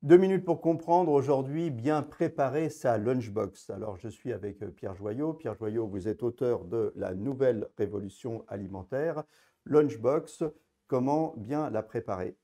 2 minutes pour comprendre aujourd'hui, bien préparer sa lunchbox. Alors, je suis avec Pierre Joyot. Pierre Joyot, vous êtes auteur de La nouvelle révolution alimentaire. Lunchbox, comment bien la préparer?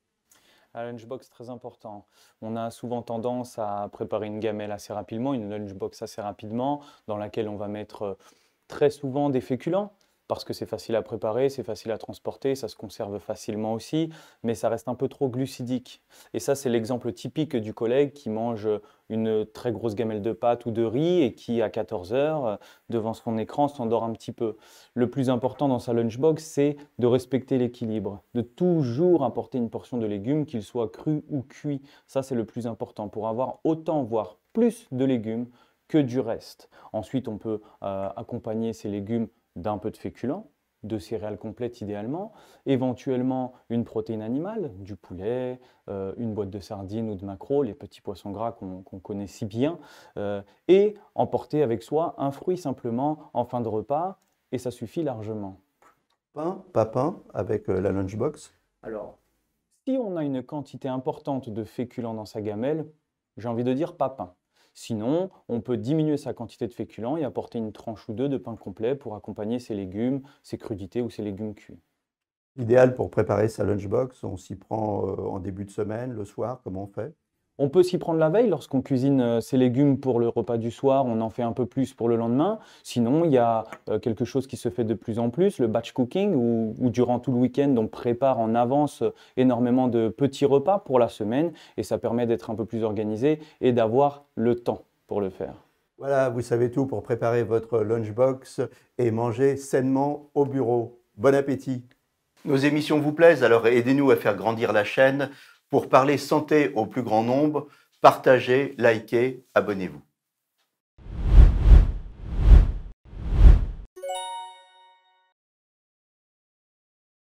Un lunchbox, très important. On a souvent tendance à préparer une gamelle assez rapidement, une lunchbox assez rapidement, dans laquelle on va mettre très souvent des féculents, parce que c'est facile à préparer, c'est facile à transporter, ça se conserve facilement aussi, mais ça reste un peu trop glucidique. Et ça, c'est l'exemple typique du collègue qui mange une très grosse gamelle de pâtes ou de riz et qui, à 14 heures, devant son écran, s'endort un petit peu. Le plus important dans sa lunchbox, c'est de respecter l'équilibre, de toujours apporter une portion de légumes, qu'ils soient crus ou cuits. Ça, c'est le plus important pour avoir autant, voire plus de légumes que du reste. Ensuite, on peut accompagner ces légumes d'un peu de féculents, de céréales complètes idéalement, éventuellement une protéine animale, du poulet, une boîte de sardines ou de maquereaux, les petits poissons gras qu'on connaît si bien, et emporter avec soi un fruit simplement en fin de repas, et ça suffit largement. Pain, pas pain, avec la lunchbox. Alors, si on a une quantité importante de féculents dans sa gamelle, j'ai envie de dire pas pain. Sinon, on peut diminuer sa quantité de féculents et apporter une tranche ou deux de pain complet pour accompagner ses légumes, ses crudités ou ses légumes cuits. Idéal pour préparer sa lunchbox. On s'y prend en début de semaine, le soir, comment on fait? On peut s'y prendre la veille lorsqu'on cuisine ses légumes pour le repas du soir, on en fait un peu plus pour le lendemain. Sinon, il y a quelque chose qui se fait de plus en plus, le batch cooking, où durant tout le week-end, on prépare en avance énormément de petits repas pour la semaine et ça permet d'être un peu plus organisé et d'avoir le temps pour le faire. Voilà, vous savez tout pour préparer votre lunchbox et manger sainement au bureau. Bon appétit! Nos émissions vous plaisent, alors aidez-nous à faire grandir la chaîne. Pour parler santé au plus grand nombre, partagez, likez, abonnez-vous.